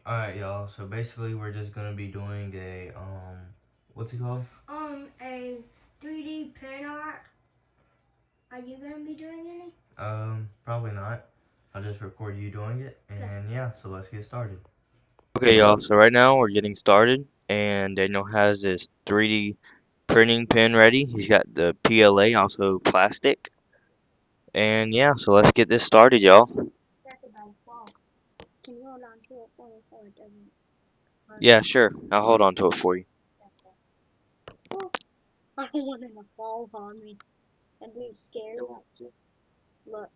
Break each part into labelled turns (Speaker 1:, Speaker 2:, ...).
Speaker 1: Alright, y'all. So basically, we're just gonna be doing a what's it called?
Speaker 2: A 3D pen art. Are you gonna be doing any?
Speaker 1: Probably not. I'll just record you doing it, and yeah. So let's get started.
Speaker 3: Okay, y'all, so right now we're getting started, and Daniel has his 3D printing pen ready. He's got the PLA, also plastic, and yeah, so let's get this started, y'all.
Speaker 2: That's about a ball. Can you hold on to it for me so it doesn't hurt?
Speaker 3: Yeah, sure, I'll hold on to it for you.
Speaker 2: Oh, I don't want it to fall on me. I'd be scared. Look.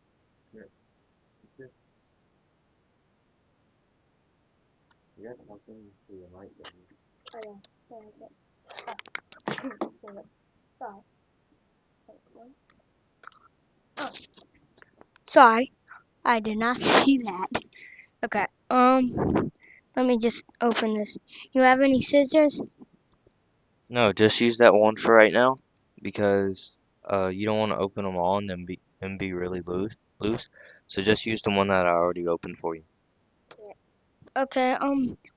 Speaker 2: Oh yeah, that's it. So sorry. Oh, sorry. I did not see that. Okay. Let me just open this. You have any scissors?
Speaker 3: No, just use that one for right now, because you don't want to open them all and then be really loose. So just use the one that I already opened for you.
Speaker 2: Okay.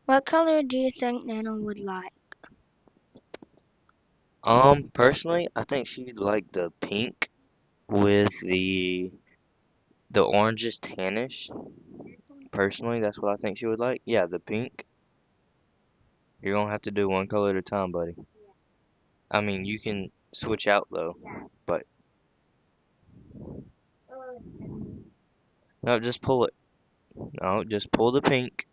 Speaker 2: What color do you think Nana would like?
Speaker 3: Personally, I think she'd like the pink with the orangish tannish. Personally, that's what I think she would like. Yeah, the pink. You're gonna have to do one color at a time, buddy. I mean, you can switch out though, but no, just pull it. No, just pull the pink.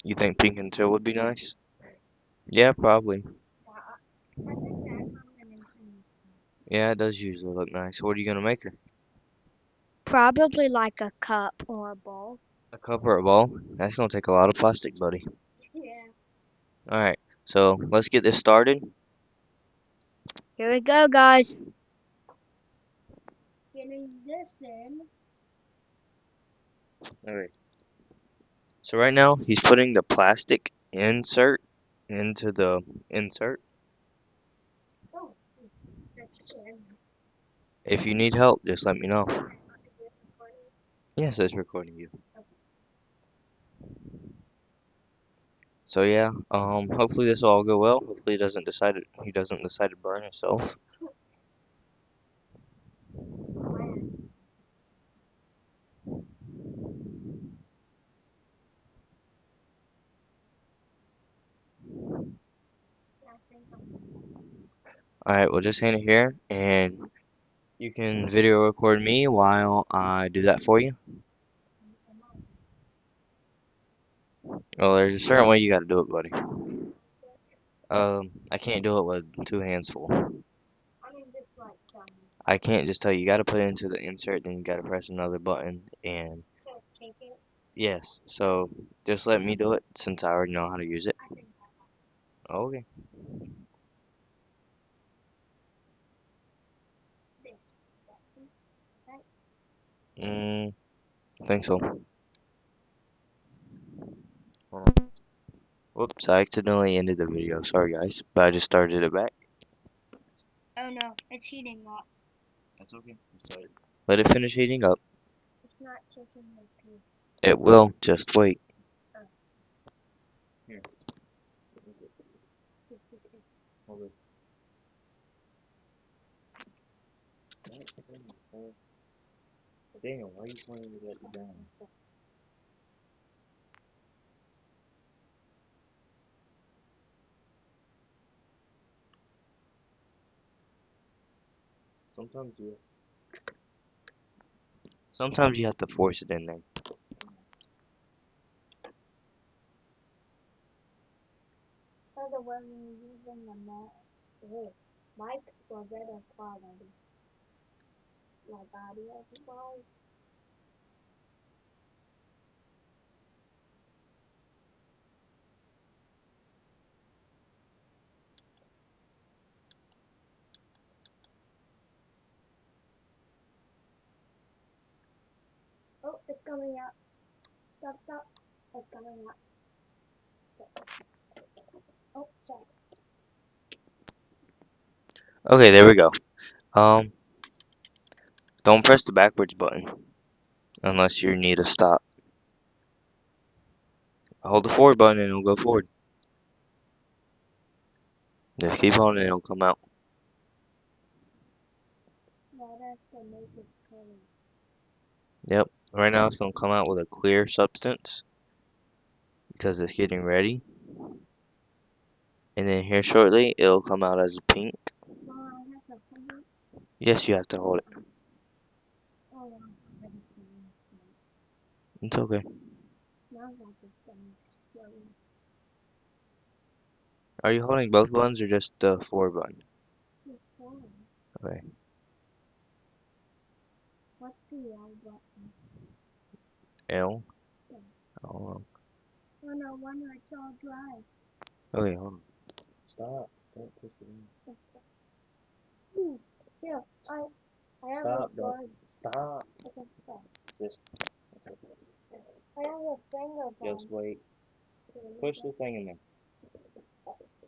Speaker 3: You think pink and teal would be nice? Yeah, probably. Yeah, it does usually look nice. What are you gonna make her?
Speaker 2: Probably like a cup or a bowl.
Speaker 3: A cup or a ball? That's gonna take a lot of plastic, buddy.
Speaker 2: Yeah.
Speaker 3: All right, so let's get this started.
Speaker 2: Here we go, guys. Getting this in.
Speaker 3: Okay. So right now he's putting the plastic insert into the insert.
Speaker 2: Oh, that's it.
Speaker 3: If you need help, just let me know.
Speaker 2: Is it recording?
Speaker 3: Yes, it's recording you. So yeah, hopefully this will all go well. Hopefully he doesn't decide to burn himself. Alright, well just hand it here and you can video record me while I do that for you. Well, there's a certain way you gotta do it, buddy. I can't do it with two hands full.
Speaker 2: I mean, just like
Speaker 3: I can't just tell you, you gotta put it into the insert, then you gotta press another button, and
Speaker 2: take it.
Speaker 3: yes, so just let me do it since I already know how to use it.
Speaker 2: I think
Speaker 3: Okay.
Speaker 2: this. Right?
Speaker 3: I think so. Hold on. Whoops, I accidentally ended the video. Sorry, guys, but I just started it back.
Speaker 2: Oh no, it's heating up.
Speaker 3: That's okay. Let it finish heating up.
Speaker 2: It's not taking the piece.
Speaker 3: It will. Just wait.
Speaker 2: Oh.
Speaker 3: Here. Hold it. Daniel, why are you pointing it down? Sometimes you Sometimes you have to force it in there.
Speaker 2: By the way, we're using the mic for better quality. Like audio quality. Oh, it's coming out. Stop, stop. It's coming out. Oh, sorry.
Speaker 3: Okay, there we go. Um, don't press the backwards button. unless you need a stop. Hold the forward button and it'll go forward. Just keep on and it'll come out.
Speaker 2: Now that's the make its color.
Speaker 3: Yep. Right now it's going to come out with a clear substance because it's getting ready. And then here shortly it'll come out as a pink.
Speaker 2: Well, I have to hold it.
Speaker 3: Yes, you have to hold it.
Speaker 2: Oh, I haven't seen it.
Speaker 3: It's okay.
Speaker 2: Now that it's done exploding.
Speaker 3: Are you holding both buttons or just the forward button?
Speaker 2: It's falling.
Speaker 3: Okay.
Speaker 2: What's the L button?
Speaker 3: L?
Speaker 2: Yeah.
Speaker 3: Oh,
Speaker 2: Oh no, wonder it's all dry.
Speaker 3: okay, hold on. Stop. Don't push it in.
Speaker 2: Ooh, yeah, I have
Speaker 3: Stop.
Speaker 2: a
Speaker 3: Don't.
Speaker 2: bug.
Speaker 3: Stop.
Speaker 2: Okay, stop.
Speaker 3: Just
Speaker 2: I have a finger bug.
Speaker 3: just wait. Push the thing in there.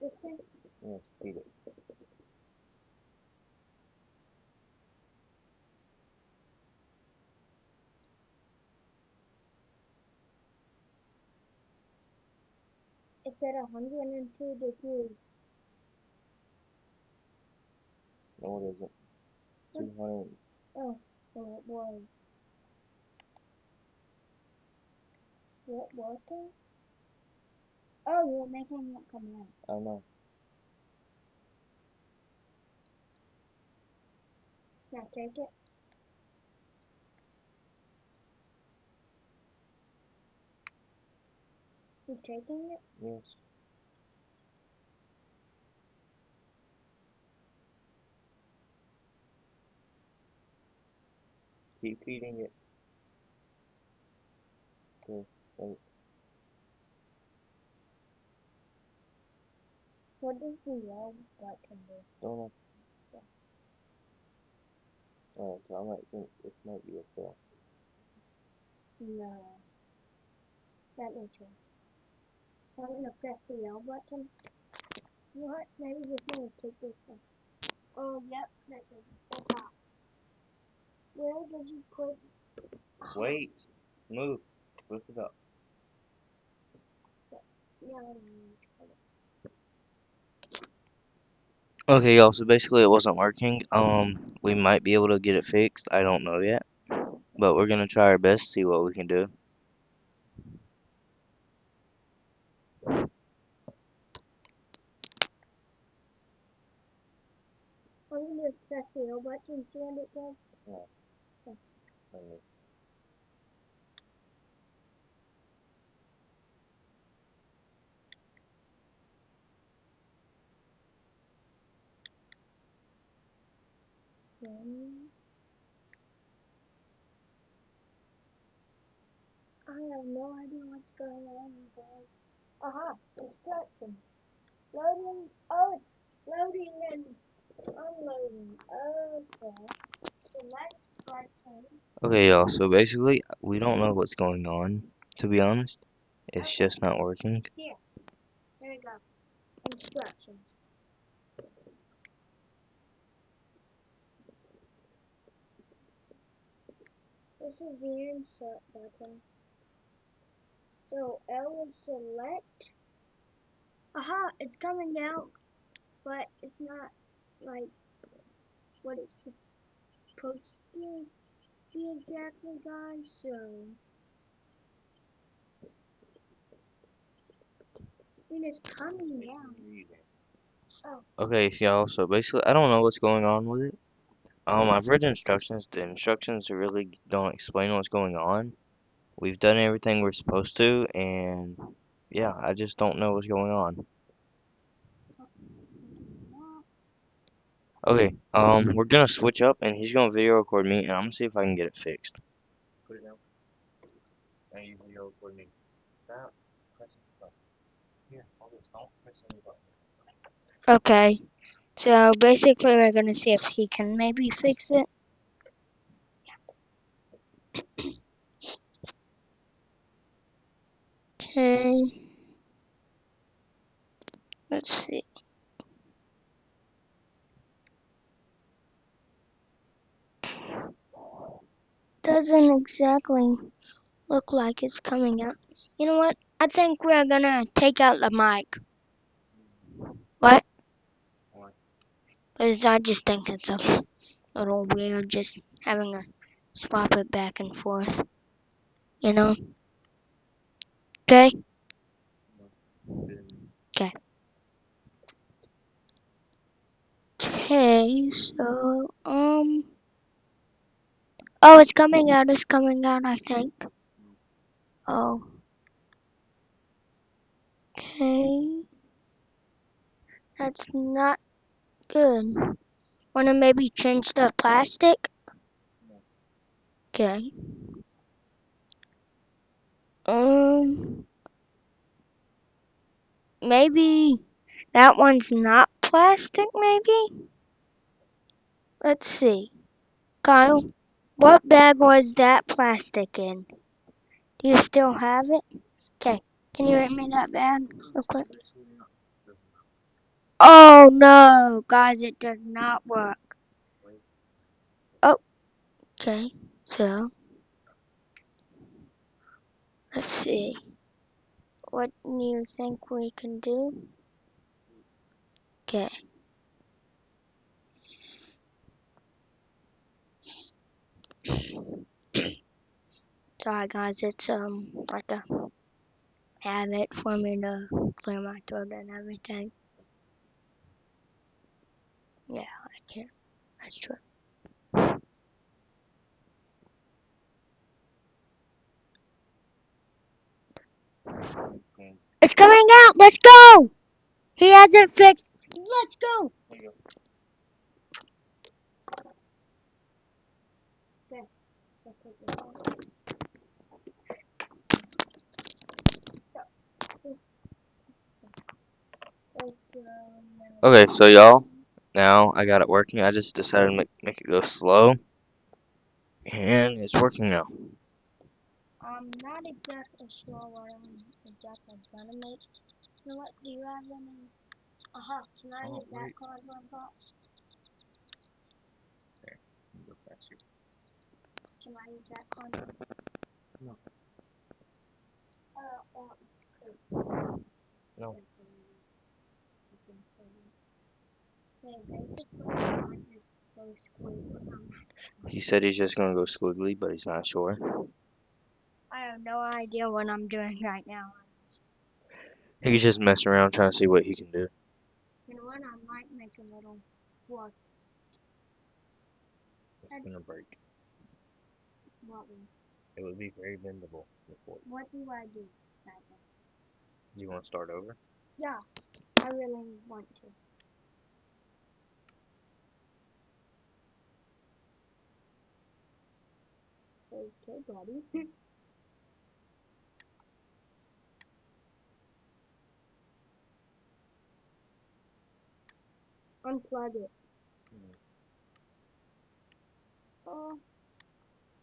Speaker 2: This thing?
Speaker 3: Yes, feed it.
Speaker 2: It's at 102 degrees.
Speaker 3: No, it isn't. 200.
Speaker 2: Oh, so it was. Is it working? Oh, you're making it come out.
Speaker 3: I know.
Speaker 2: Now take it. You taking it?
Speaker 3: Yes. Keep feeding it. Okay. Wait.
Speaker 2: What does the yellow button do?
Speaker 3: Don't know. Alright, so I might think this might be a fail.
Speaker 2: No. Let me try. I'm gonna press the L button. You know what? Maybe just gonna take this one. Oh, yep, that's it. That's hot. Where did you put?
Speaker 3: Wait. Move. Lift it up.
Speaker 2: No.
Speaker 3: Okay, y'all, so basically it wasn't working. We might be able to get it fixed. I don't know yet. But we're gonna try our best to see what we can do.
Speaker 2: I'm gonna press the L button and see what it does.
Speaker 3: Yeah.
Speaker 2: I have no idea what's going on, guys. Aha, instructions. Loading. Oh, it's loading and unloading. Okay. Select button.
Speaker 3: Okay, y'all, so basically we don't know what's going on, to be honest. It's
Speaker 2: Okay.
Speaker 3: just not working.
Speaker 2: Here. There we go. Instructions. This is the insert button. So L is select. Aha, it's coming out, but it's not like what it's supposed to be exactly, guys. So it is coming down. Oh,
Speaker 3: Okay, y'all, so basically I don't know what's going on with it. I've read the instructions. The instructions really don't explain what's going on. We've done everything we're supposed to, and yeah, I just don't know what's going on. Okay, we're gonna switch up, and he's gonna video record me, and I'm gonna see if I can get it fixed. Put it down. And you video record me. Stop pressing stuff. Here, hold this. Don't press any button.
Speaker 2: okay. So basically, we're gonna see if he can maybe fix it. Okay. Let's see. Does doesn't exactly look like it's coming out. You know what? I think we're gonna take out the mic. What?
Speaker 3: Why?
Speaker 2: Because I just think it's a little weird just having to swap it back and forth. You know? Okay? Okay, so, oh, it's coming out, I think. Oh. Okay. That's not good. Wanna maybe change the plastic? Okay. Maybe that one's not plastic, maybe? Let's see. Kyle, what bag was that plastic in? Do you still have it? Okay. Can you hand me that bag real quick? Oh no, guys, it does not work. Oh, okay. So, let's see. What do you think we can do? Okay. Sorry guys, it's like a habit for me to clear my throat and everything. Yeah, I can't. That's true. It's coming out! Let's go! He has it fixed. Let's go!
Speaker 3: Okay, so y'all, now I got it working. I just decided to make it go slow, and it's working now.
Speaker 2: I'm not exactly sure what I'm exactly gonna make. You know what? Do you have any? Can I use that cardboard box?
Speaker 3: There, go faster.
Speaker 2: Can I use that cardboard?
Speaker 3: No. No. He said he's just gonna go squiggly, but he's not sure.
Speaker 2: I have no idea what I'm doing right now.
Speaker 3: He's just messing around trying to see what he can do.
Speaker 2: You know what? I might make a little what?
Speaker 3: It's gonna break.
Speaker 2: What one?
Speaker 3: It would be very bendable before.
Speaker 2: What do I do right now?
Speaker 3: You want to start over?
Speaker 2: Yeah, I really want to. Okay, buddy. Unplug it. Oh,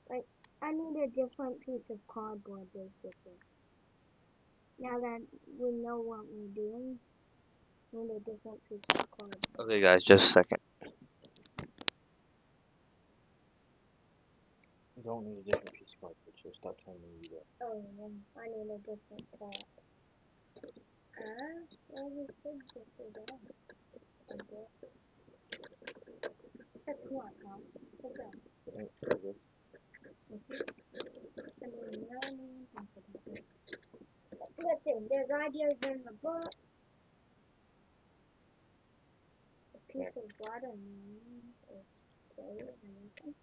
Speaker 2: like, I need a different piece of cardboard, basically. Now that we know what we're doing, we need a different piece of cardboard.
Speaker 3: Okay, guys, just a second. You don't need a different piece of cardboard, so stop telling me you do that.
Speaker 2: Oh, yeah, I need a different part. Well, we could just do that. That's not how. What's that? Let's see, there's ideas in the book. A piece of watermelon. Okay, anything.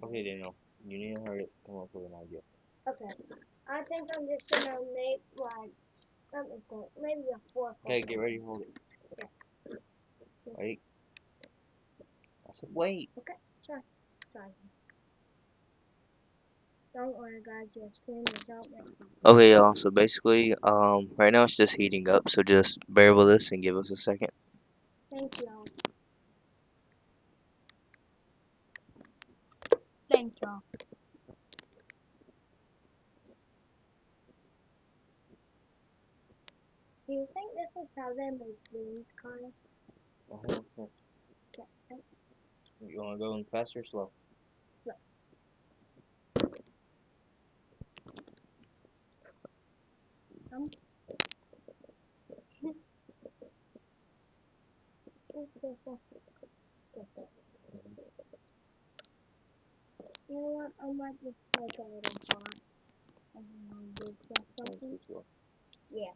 Speaker 3: Okay, Daniel, you need to hurry up come up with an idea.
Speaker 2: Okay, I think I'm just gonna make like, let me think, maybe a fork.
Speaker 3: Okay, get ready, hold it.
Speaker 2: Yeah.
Speaker 3: Wait. I said wait.
Speaker 2: Okay, sorry. Don't worry guys, your screen is out right now.
Speaker 3: Okay, y'all, so basically, right now it's just heating up, so just bear with us and give us a second.
Speaker 2: Thank y'all. Thank y'all. Do you think this is how they make beans, Kyle? Okay.
Speaker 3: You want to go in fast or slow?
Speaker 2: Slow. You know what? I might just take a little pot and then I'll do something. Yeah.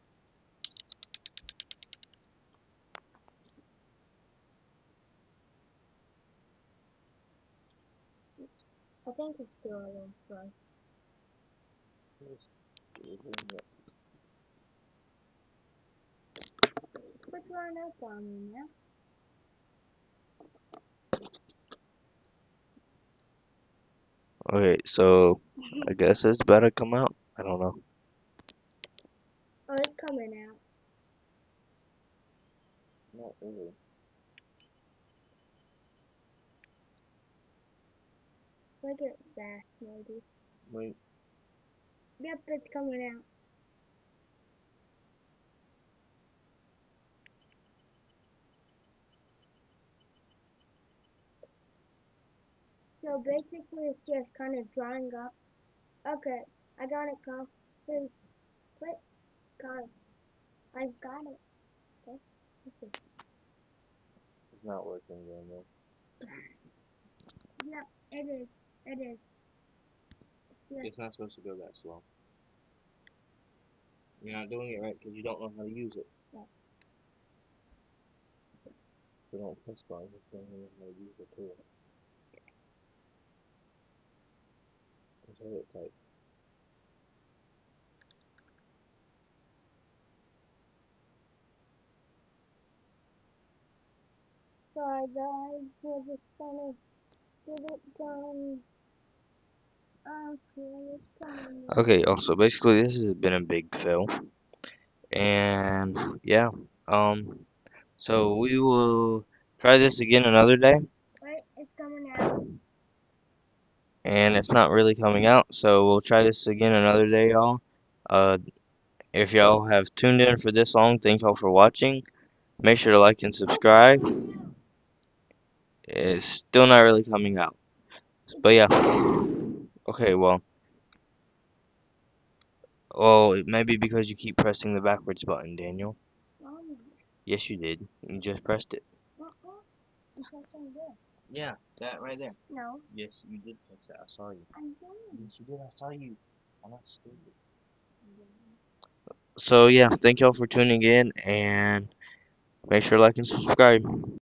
Speaker 2: I think it's still a little slow. Put one up on me now.
Speaker 3: Okay, so I guess it's better come out. I don't know.
Speaker 2: Oh, it's coming out.
Speaker 3: Not really.
Speaker 2: Look at that, maybe.
Speaker 3: Wait.
Speaker 2: Yep, it's coming out. So basically, it's just kind of drying up. Okay, I got it, Carl. Please, quit, Carl. I've got it. Okay.
Speaker 3: It's not working, Daniel.
Speaker 2: Yep, it is. It is. Yes.
Speaker 3: It's not supposed to go that slow. You're not doing it right because you don't know how to use it.
Speaker 2: Yeah.
Speaker 3: So don't press button. Just don't know how to use the tool. Just hold it tight.
Speaker 2: Sorry, guys. We're just gonna get it done. Okay, it's coming out.
Speaker 3: Okay, also basically this has been a big fail. And yeah, so we will try this again another day.
Speaker 2: Wait, it's coming out.
Speaker 3: And it's not really coming out, so we'll try this again another day, y'all. Uh, if y'all have tuned in for this long, thank y'all for watching. Make sure to like and subscribe. It's still not really coming out. But yeah. Okay, well, it may be because you keep pressing the backwards button, Daniel.
Speaker 2: Oh,
Speaker 3: Yes, you did. You just pressed it.
Speaker 2: I'm pressing this.
Speaker 3: Yeah, that right there.
Speaker 2: No,
Speaker 3: Yes, you did press it. I saw you.
Speaker 2: I'm doing.
Speaker 3: Yes, you did. I saw you. I'm not stupid. So yeah, thank y'all for tuning in, and make sure to like and subscribe.